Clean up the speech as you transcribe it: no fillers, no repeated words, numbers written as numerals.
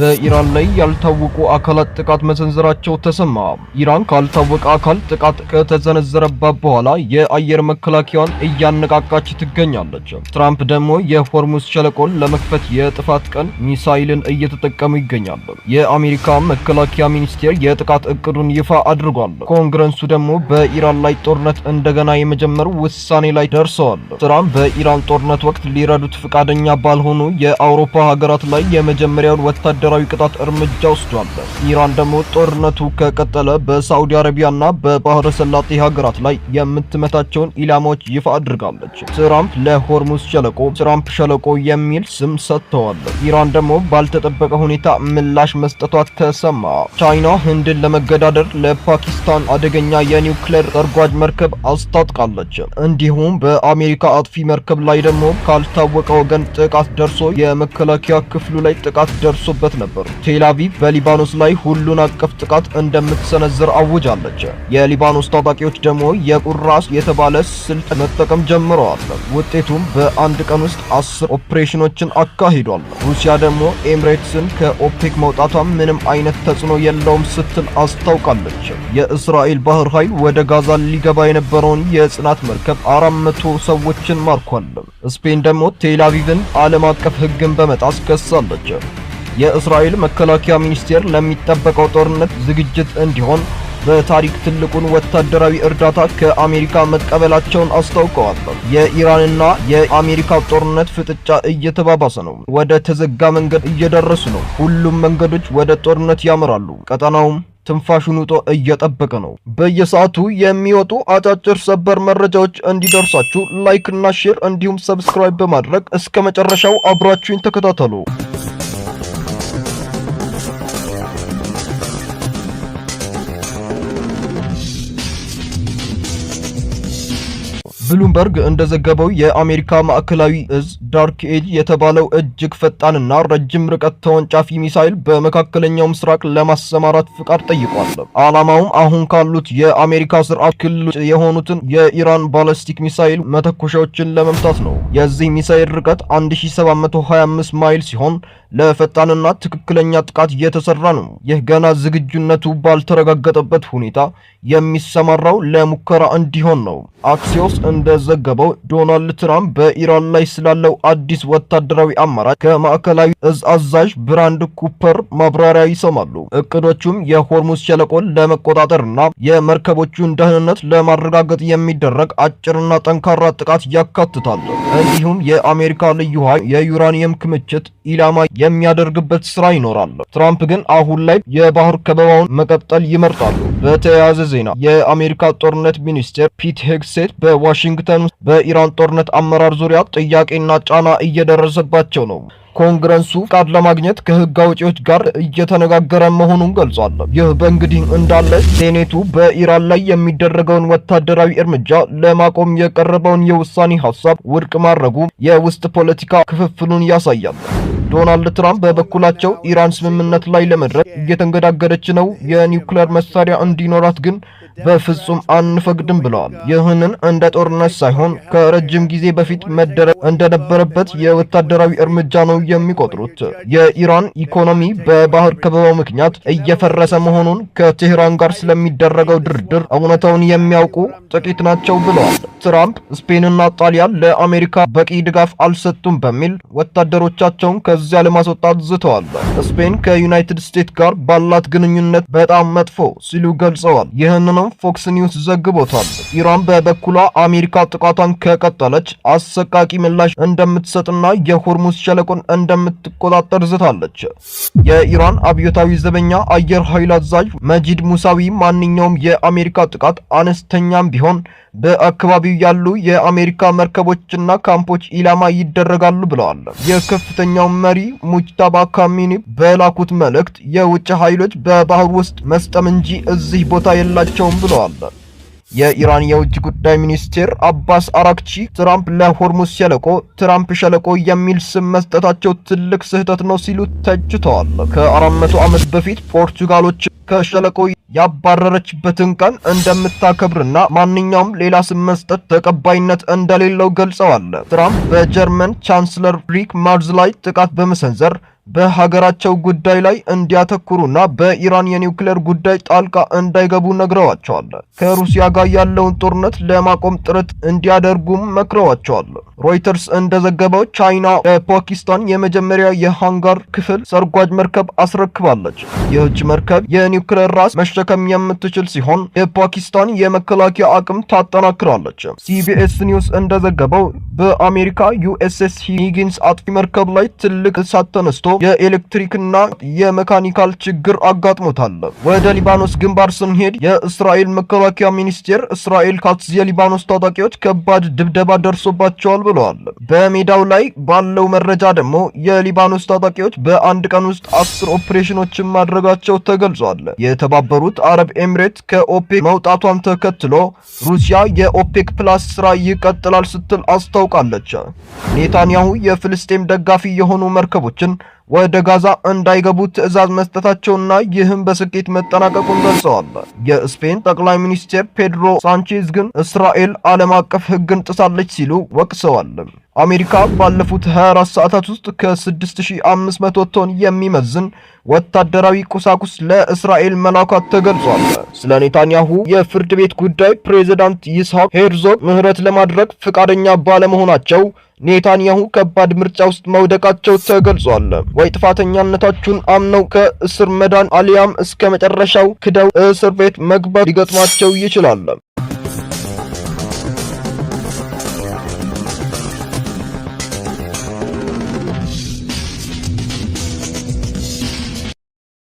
በኢራን ላይ ያልታወቁ አካላት ጥቃት መሰንዘራቸው ተሰማ። ኢራን ካልታወቀ አካል ጥቃት ከተሰነዘረባት በኋላ የአየር መከላከያዋን እያነቃቃች ትገኛለች። ትራምፕ ደግሞ የሆርሙዝ ሸለቆን ለመክፈት የጥፋት ቀን ሚሳይልን እየተጠቀሙ ይገኛሉ። የአሜሪካ መከላከያ ሚኒስቴር የጥቃት እቅዱን ይፋ አድርጓል። ኮንግረሱ ደግሞ በኢራን ላይ ጦርነት እንደገና የመጀመር ውሳኔ ላይ ደርሰዋል። ትራምፕ በኢራን ጦርነት ወቅት ሊረዱት ፈቃደኛ ባልሆኑ የአውሮፓ ሀገራት ላይ የመጀመሪያውን ወታደራዊ ቅጣት እርምጃ ወስዷል። ኢራን ደግሞ ጦርነቱ ከቀጠለ በሳዑዲ አረቢያና በባህረ ሰላጤ ሀገራት ላይ የምትመታቸውን ኢላማዎች ይፋ አድርጋለች። ትራምፕ ለሆርሙዝ ሸለቆ ትራምፕ ሸለቆ የሚል ስም ሰጥተዋል። ኢራን ደግሞ ባልተጠበቀ ሁኔታ ምላሽ መስጠቷ ተሰማ። ቻይና ህንድን ለመገዳደር ለፓኪስታን አደገኛ የኒውክሌር ተርጓጅ መርከብ አስታጥቃለች። እንዲሁም በአሜሪካ አጥፊ መርከብ ላይ ደግሞ ካልታወቀ ወገን ጥቃት ደርሶ የመከላከያ ክፍሉ ላይ ጥቃት ደርሶበት ነበር። ቴል አቪቭ በሊባኖስ ላይ ሁሉን አቀፍ ጥቃት እንደምትሰነዝር አውጃለች። የሊባኖስ ታጣቂዎች ደግሞ የቁራስ የተባለ ስልት መጠቀም ጀምረዋል። ውጤቱም በአንድ ቀን ውስጥ 10 ኦፕሬሽኖችን አካሂዷል። ሩሲያ ደግሞ ኤምሬትስን ከኦፔክ መውጣቷ ምንም አይነት ተጽዕኖ የለውም ስትል አስታውቃለች። የእስራኤል ባህር ኃይል ወደ ጋዛ ሊገባ የነበረውን የጽናት መርከብ 400 ሰዎችን ማርኳል። ስፔን ደግሞ ቴል አቪቭን ዓለም አቀፍ ሕግን በመጣስ ከሳለች። የእስራኤል መከላከያ ሚኒስቴር ለሚጠበቀው ጦርነት ዝግጅት እንዲሆን በታሪክ ትልቁን ወታደራዊ እርዳታ ከአሜሪካ መቀበላቸውን አስታውቀዋል። የኢራንና የአሜሪካ ጦርነት ፍጥጫ እየተባባሰ ነው። ወደ ተዘጋ መንገድ እየደረሱ ነው። ሁሉም መንገዶች ወደ ጦርነት ያመራሉ። ቀጠናውም ትንፋሹን ውጦ እየጠበቀ ነው። በየሰዓቱ የሚወጡ አጫጭር ሰበር መረጃዎች እንዲደርሳችሁ ላይክ እና ሼር እንዲሁም ሰብስክራይብ በማድረግ እስከ መጨረሻው አብራችሁን ተከታተሉ። ብሉምበርግ እንደዘገበው የአሜሪካ ማዕከላዊ እዝ ዳርክ ኤጅ የተባለው እጅግ ፈጣንና ረጅም ርቀት ተወንጫፊ ሚሳይል በመካከለኛው ምስራቅ ለማሰማራት ፍቃድ ጠይቋል። ዓላማውም አሁን ካሉት የአሜሪካ ስርዓት ክልል የሆኑትን የኢራን ባላስቲክ ሚሳይል መተኮሻዎችን ለመምታት ነው። የዚህ ሚሳይል ርቀት 1725 ማይል ሲሆን ለፈጣንና ትክክለኛ ጥቃት እየተሰራ ነው። ይህ ገና ዝግጁነቱ ባልተረጋገጠበት ሁኔታ የሚሰማራው ለሙከራ እንዲሆን ነው። አክሲዮስ እንደዘገበው ዶናልድ ትራምፕ በኢራን ላይ ስላለው አዲስ ወታደራዊ አማራጭ ከማዕከላዊ እዝ አዛዥ ብራንድ ኩፐር ማብራሪያ ይሰማሉ። እቅዶቹም የሆርሙዝ ሸለቆን ለመቆጣጠርና የመርከቦቹን ደህንነት ለማረጋገጥ የሚደረግ አጭርና ጠንካራ ጥቃት ያካትታል። እንዲሁም የአሜሪካ ልዩ ኃይል የዩራኒየም ክምችት ኢላማ የሚያደርግበት ስራ ይኖራል። ትራምፕ ግን አሁን ላይ የባህር ከበባውን መቀጠል ይመርጣሉ። በተያያዘ ዜና የአሜሪካ ጦርነት ሚኒስቴር ፒት ሄግሴት በዋሽንግተን በኢራን ጦርነት አመራር ዙሪያ ጥያቄና ጫና እየደረሰባቸው ነው። ኮንግረሱ ፍቃድ ለማግኘት ከህግ አውጪዎች ጋር እየተነጋገረ መሆኑን ገልጿል። ይህ በእንግዲህ እንዳለ ሴኔቱ በኢራን ላይ የሚደረገውን ወታደራዊ እርምጃ ለማቆም የቀረበውን የውሳኔ ሐሳብ ውድቅ ማድረጉ የውስጥ ፖለቲካ ክፍፍሉን ያሳያል። ዶናልድ ትራምፕ በበኩላቸው ኢራን ስምምነት ላይ ለመድረስ እየተንገዳገደች ነው፣ የኒውክሌር መሳሪያ እንዲኖራት ግን በፍጹም አንፈቅድም ብለዋል። ይህንን እንደ ጦርነት ሳይሆን ከረጅም ጊዜ በፊት መደረግ እንደነበረበት የወታደራዊ እርምጃ ነው የሚቆጥሩት። የኢራን ኢኮኖሚ በባህር ከበባው ምክንያት እየፈረሰ መሆኑን ከቴህራን ጋር ስለሚደረገው ድርድር እውነታውን የሚያውቁ ጥቂት ናቸው ብለዋል። ትራምፕ ስፔንና ጣሊያን ለአሜሪካ በቂ ድጋፍ አልሰጡም በሚል ወታደሮቻቸውን ከዚያ ለማስወጣት ዝተዋል። ስፔን ከዩናይትድ ስቴትስ ጋር ባላት ግንኙነት በጣም መጥፎ ሲሉ ገልጸዋል። ይህንንም ፎክስ ኒውስ ዘግቦታል። ኢራን በበኩሏ አሜሪካ ጥቃቷን ከቀጠለች አሰቃቂ ምላሽ እንደምትሰጥና የሆርሙዝ ሸለቆን እንደምትቆጣጠር ዝታለች። የኢራን አብዮታዊ ዘበኛ አየር ኃይል አዛዥ መጂድ ሙሳዊ ማንኛውም የአሜሪካ ጥቃት አነስተኛም ቢሆን በአካባቢው ያሉ የአሜሪካ መርከቦችና ካምፖች ኢላማ ይደረጋሉ ብለዋል። የከፍተኛው መሪ ሙጅታባ ካሚኒ በላኩት መልእክት የውጭ ኃይሎች በባህር ውስጥ መስጠም እንጂ እዚህ ቦታ የላቸውም ብለዋል። የኢራን የውጭ ጉዳይ ሚኒስቴር አባስ አራክቺ ትራምፕ ለሆርሙዝ ሸለቆ ትራምፕ ሸለቆ የሚል ስም መስጠታቸው ትልቅ ስህተት ነው ሲሉ ተችተዋል። ከ400 ዓመት በፊት ፖርቱጋሎች ከሸለቆ ያባረረችበትን ቀን እንደምታከብርና ማንኛውም ሌላ ስም መስጠት ተቀባይነት እንደሌለው ገልጸዋል። ትራምፕ በጀርመን ቻንስለር ፍሪድሪክ መርዝ ላይ ጥቃት በመሰንዘር በሀገራቸው ጉዳይ ላይ እንዲያተኩሩና በኢራን የኒውክሌር ጉዳይ ጣልቃ እንዳይገቡ ነግረዋቸዋል። ከሩሲያ ጋር ያለውን ጦርነት ለማቆም ጥረት እንዲያደርጉም መክረዋቸዋል። ሮይተርስ እንደዘገበው ቻይና ለፓኪስታን የመጀመሪያ የሃንጋር ክፍል ሰርጓጅ መርከብ አስረክባለች። ይህች መርከብ የኒውክሌር ራስ መሸከም የምትችል ሲሆን የፓኪስታን የመከላከያ አቅም ታጠናክራለች። ሲቢኤስ ኒውስ እንደዘገበው በአሜሪካ ዩኤስኤስ ሂጊንስ አጥፊ መርከብ ላይ ትልቅ እሳት ተነስቶ የኤሌክትሪክና የሜካኒካል ችግር አጋጥሞታል። ወደ ሊባኖስ ግንባር ስንሄድ የእስራኤል መከላከያ ሚኒስቴር እስራኤል ካትዝ የሊባኖስ ታጣቂዎች ከባድ ድብደባ ደርሶባቸዋል ብለዋል። በሜዳው ላይ ባለው መረጃ ደግሞ የሊባኖስ ታጣቂዎች በአንድ ቀን ውስጥ 10 ኦፕሬሽኖችን ማድረጋቸው ተገልጿል። የተባበሩት አረብ ኤሚሬት ከኦፔክ መውጣቷን ተከትሎ ሩሲያ የኦፔክ ፕላስ ስራ ይቀጥላል ስትል አስታውቃለች። ኔታንያሁ የፍልስጤም ደጋፊ የሆኑ መርከቦችን ወደ ጋዛ እንዳይገቡ ትዕዛዝ መስጠታቸውና ይህም በስኬት መጠናቀቁን ገልጸዋል። የስፔን ጠቅላይ ሚኒስትር ፔድሮ ሳንቼዝ ግን እስራኤል ዓለም አቀፍ ሕግን ጥሳለች ሲሉ ወቅሰዋል። አሜሪካ ባለፉት 24 ሰዓታት ውስጥ ከ6500 ቶን የሚመዝን ወታደራዊ ቁሳቁስ ለእስራኤል መላኳ ተገልጿል። ስለ ኔታንያሁ የፍርድ ቤት ጉዳይ ፕሬዝዳንት ይስሐቅ ሄርዞግ ምህረት ለማድረግ ፈቃደኛ ባለመሆናቸው ኔታንያሁ ከባድ ምርጫ ውስጥ መውደቃቸው ተገልጿል። ወይ ጥፋተኛነታቸውን አምነው ከእስር መዳን አሊያም እስከ መጨረሻው ክደው እስር ቤት መግባት ሊገጥማቸው ይችላል።